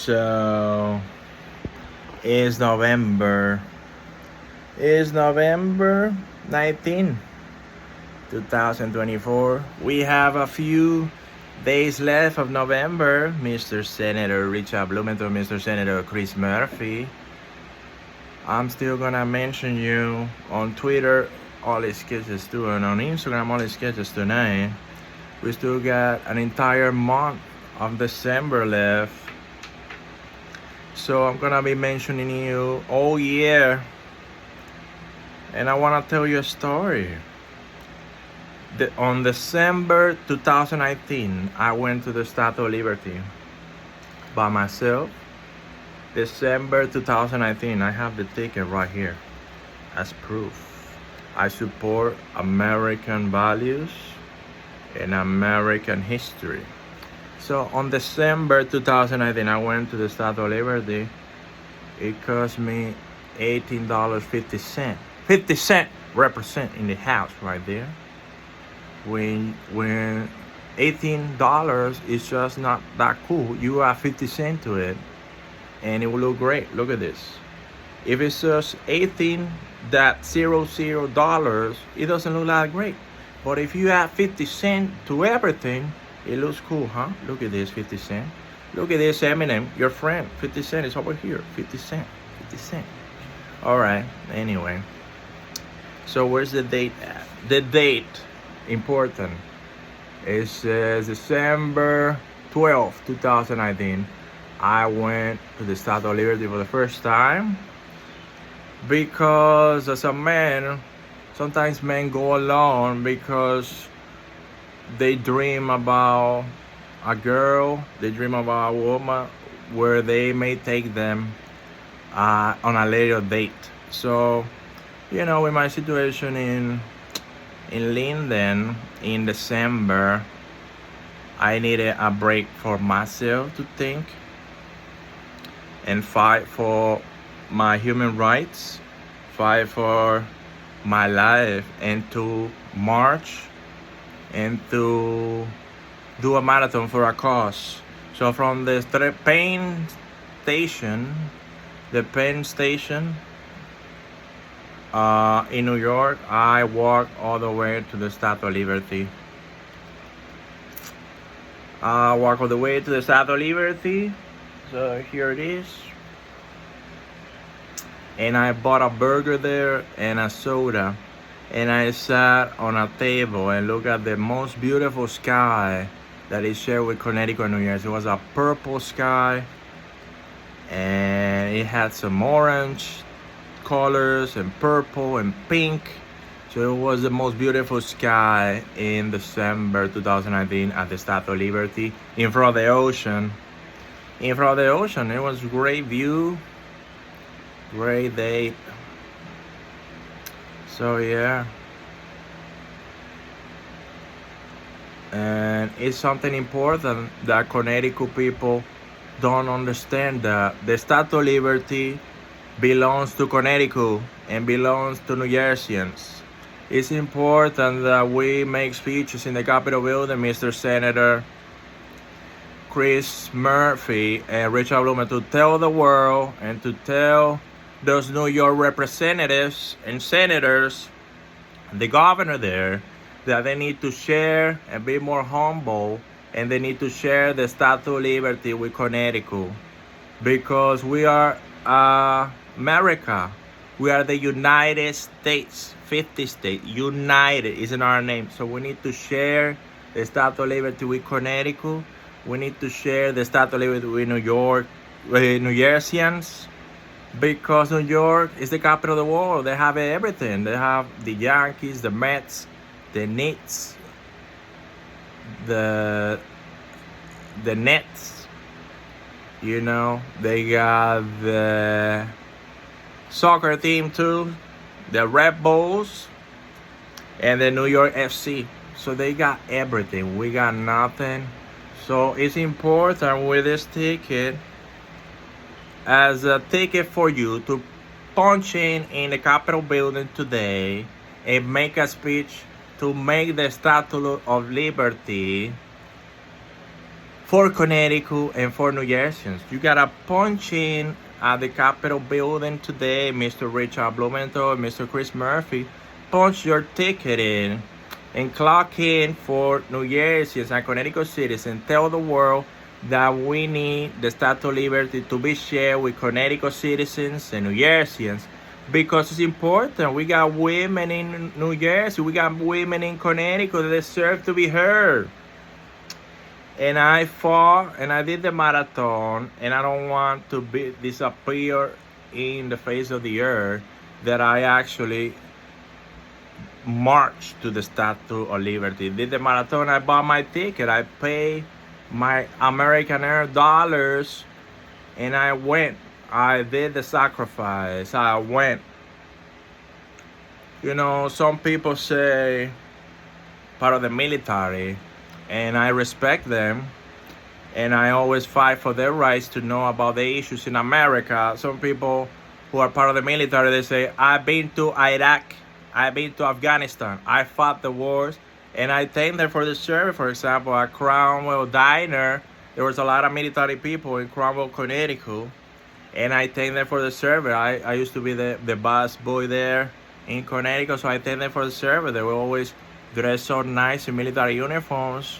So it's November. It's November 19, 2024. We have a few days left of November. Mr. Senator Richard Blumenthal, Mr. Senator Chris Murphy. I'm still gonna mention you on Twitter, all his sketches too, and on Instagram, all his sketches tonight. We still got an entire month of December left. So I'm gonna be mentioning you all year. And I wanna tell you a story. On December 2019, I went to the Statue of Liberty by myself. December 2019, I have the ticket right here as proof. I support American values and American history. So on December 2019, I went to the Statue of Liberty. It cost me $18.50. 50 cents represent in the house right there. When $18 is just not that cool, you add 50 cents to it, and it will look great. Look at this. If it's just $18.00, it doesn't look that great. But if you add 50 cents to everything, it looks cool, huh? Look at this, 50 cents. Look at this, Eminem, your friend. 50 cents is over here. 50 cents. 50 cents. All right. Anyway. So where's the date at? The date, important. It says December 12th, 2019. I went to the Statue of Liberty for the first time. Because as a man, sometimes men go alone because they dream about a girl, they dream about a woman where they may take them on a later date. So, you know, in my situation in Linden in December, I needed a break for myself to think and fight for my human rights, fight for my life, and to march and to do a marathon for a cause. So from the Penn Station in New York, I walked all the way to the Statue of Liberty. I walked all the way to the Statue of Liberty. So here it is. And I bought a burger there and a soda. And I sat on a table and looked at the most beautiful sky that is shared with Connecticut and New Jersey. It was a purple sky. And it had some orange colors and purple and pink. So it was the most beautiful sky in December 2019 at the Statue of Liberty in front of the ocean. In front of the ocean, it was a great view, great day. So yeah. And it's something important that Connecticut people don't understand, that the Statue of Liberty belongs to Connecticut and belongs to New Jerseyans. It's important that we make speeches in the Capitol building, Mr. Senator Chris Murphy and Richard Blumenthal, to tell the world and to tell those New York representatives and senators, the governor there, that they need to share and be more humble, and they need to share the Statue of Liberty with Connecticut, because we are America. We are the United States, 50 states. United is in our name. So we need to share the Statue of Liberty with Connecticut. We need to share the Statue of Liberty with New York, with New Jerseyans, because New York is the capital of the world. They have everything. They have the Yankees, the Mets, the Knicks, the Nets. You know, they got the soccer team too, the Red Bulls, and the New York FC. So they got everything. We got nothing. So it's important with this ticket, as a ticket for you to punch in the Capitol building today and make a speech to make the Statue of Liberty for Connecticut and for New Jerseyans. You gotta punch in at the Capitol building today, Mr. Richard Blumenthal, Mr. Chris Murphy. Punch your ticket in and clock in for New Jerseyans and Connecticut citizens. Tell the world that we need the Statue of Liberty to be shared with Connecticut citizens and New Jerseyans because it's important. We got women in New Jersey, we got women in Connecticut that deserve to be heard. And I fought and I did the marathon, and I don't want to disappear in the face of the earth that I actually marched to the Statue of Liberty. Did the marathon, I bought my ticket, I paid my American Air dollars, and I went. I did the sacrifice. I went. You know, some people say part of the military, and I respect them, and I always fight for their rights to know about the issues in America. Some people who are part of the military, they say, I've been to Iraq, I've been to Afghanistan, I fought the wars, and I thank them for the service. For example, at Cromwell Diner, there was a lot of military people in Cromwell, Connecticut, and I thank them for the service. I used to be the bus boy there in Connecticut, so I thank them for the service. They were always dressed so nice in military uniforms,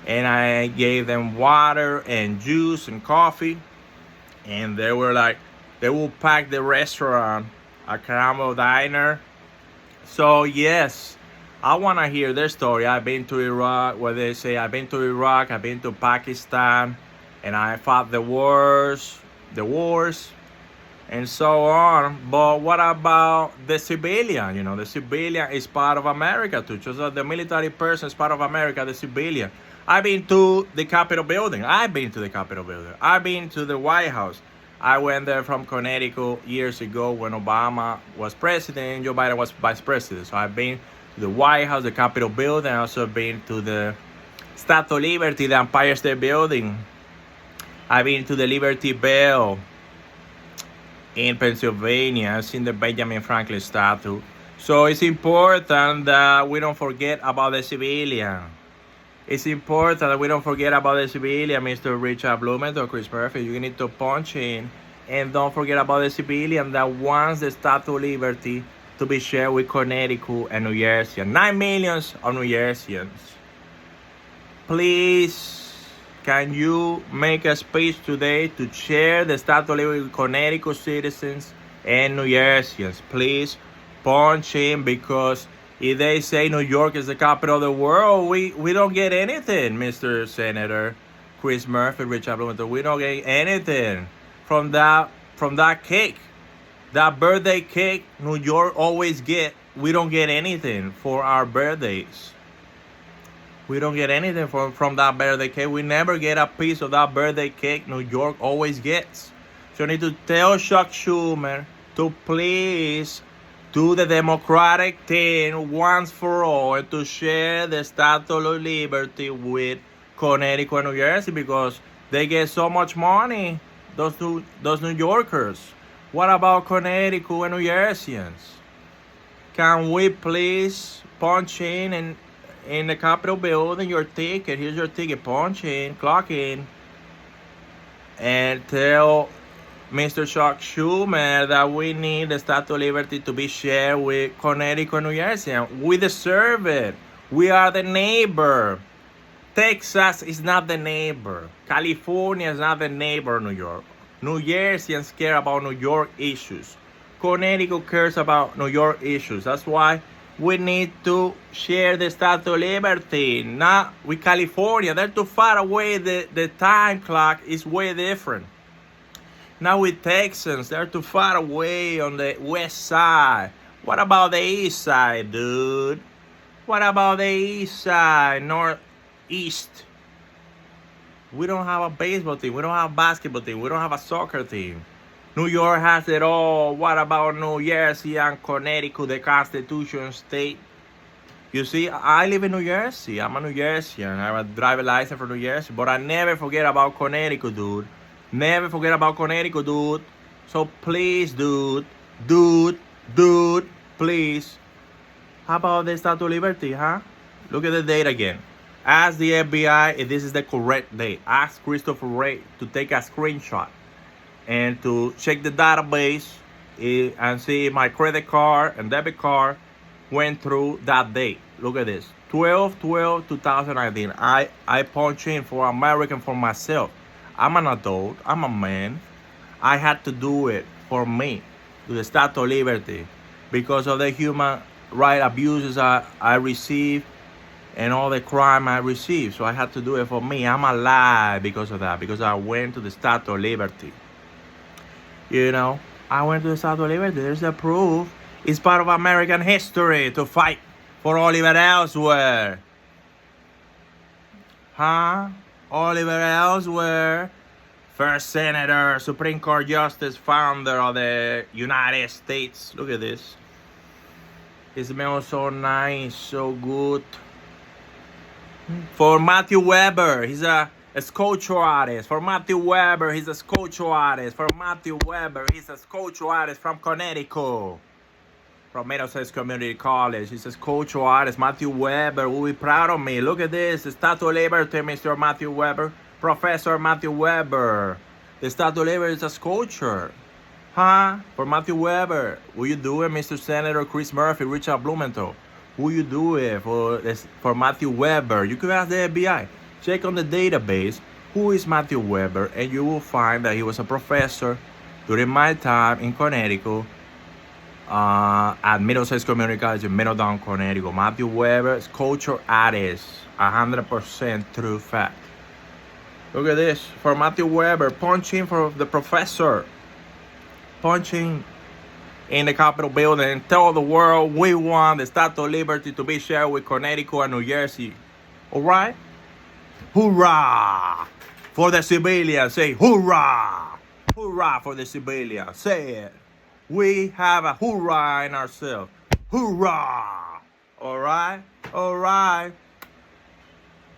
and I gave them water and juice and coffee, and they were like, they will pack the restaurant at Cromwell Diner. So yes, I want to hear their story. I've been to Iraq, where they say I've been to Iraq, I've been to Pakistan, and I fought the wars, and so on. But what about the civilian? You know, the civilian is part of America too. Just like the military person is part of America, the civilian. I've been to the Capitol building. I've been to the White House. I went there from Connecticut years ago when Obama was president and Joe Biden was vice president. So I've been to the White House, the Capitol building. I've also been to the Statue of Liberty, the Empire State Building. I've been to the Liberty Bell in Pennsylvania. I've seen the Benjamin Franklin statue. So it's important that we don't forget about the civilian. It's important that we don't forget about the civilian, Mr. Richard Blumenthal, Chris Murphy. You need to punch in, and don't forget about the civilian that wants the Statue of Liberty to be shared with Connecticut and New Jersey. 9 million of New Jerseyans. Please, can you make a speech today to share the Statue of Liberty with Connecticut citizens and New Jerseyans? Please punch in, because if they say New York is the capital of the world, we don't get anything, Mr. Senator Chris Murphy, Richard Blumenthal. We don't get anything from that cake. That birthday cake New York always get. We don't get anything for our birthdays. We don't get anything from that birthday cake. We never get a piece of that birthday cake New York always gets. So you need to tell Chuck Schumer to please do the democratic thing once for all and to share the Statue of Liberty with Connecticut and New Jersey, because they get so much money, those New Yorkers. What about Connecticut and New Jerseyans? Can we please punch in the Capitol building your ticket? Here's your ticket. Punch in, clock in, and tell Mr. Chuck Schumer that we need the Statue of Liberty to be shared with Connecticut and New Jersey. And we deserve it. We are the neighbor. Texas is not the neighbor. California is not the neighbor of New York. New Jerseyans care about New York issues. Connecticut cares about New York issues. That's why we need to share the Statue of Liberty, not with California. They're too far away. The time clock is way different. Now with Texans, they're too far away on the west side. What about the east side, dude? What about the east side, northeast? We don't have a baseball team. We don't have a basketball team. We don't have a soccer team. New York has it all. What about New Jersey and Connecticut, the Constitution state? You see, I live in New Jersey. I'm a New Jerseyan. I have a driver's license for New Jersey. But I never forget about Connecticut, dude. Never forget about Connecticut, dude. So please, dude, please. How about the Statue of Liberty, huh? Look at the date again. Ask the FBI if this is the correct date. Ask Christopher Wray to take a screenshot and to check the database and see if my credit card and debit card went through that date. Look at this. 12/12/2019. I punch in for American for myself. I'm an adult. I'm a man. I had to do it for me, to the Statue of Liberty, because of the human right abuses I received and all the crime I received. So I had to do it for me. I'm alive because of that, because I went to the Statue of Liberty. You know, I went to the Statue of Liberty. There's the proof. It's part of American history to fight for Oliver Ellsworth. Huh? Oliver Ellsworth, first senator, Supreme Court justice, founder of the United States. Look at this. It smells so nice, so good. For Matthew Weber, he's a sculpture artist. For Matthew Weber, he's a sculpture artist. For Matthew Weber, he's a sculpture artist from Connecticut. From Middlesex Community College. He's a sculpture artist. Matthew Weber will be proud of me. Look at this. The Statue of Liberty, Mr. Matthew Weber. Professor Matthew Weber. The Statue of Liberty is a sculpture. Huh? For Matthew Weber. Will you do it, Mr. Senator Chris Murphy, Richard Blumenthal? Will you do it for Matthew Weber? You could ask the FBI. Check on the database. Who is Matthew Weber? And you will find that he was a professor during my time in Connecticut. At Middlesex Community College in Middletown, Connecticut. Matthew Weber, sculpture artist, 100% true fact. Look at this. For Matthew Weber, punching for the professor. Punching in the Capitol building and tell the world we want the Statue of Liberty to be shared with Connecticut and New Jersey. Alright? Hoorah! For the civilians. Say hoorah! Hoorah for the civilians. Say it. We have a hoorah in ourselves. Hoorah! Alright? Alright.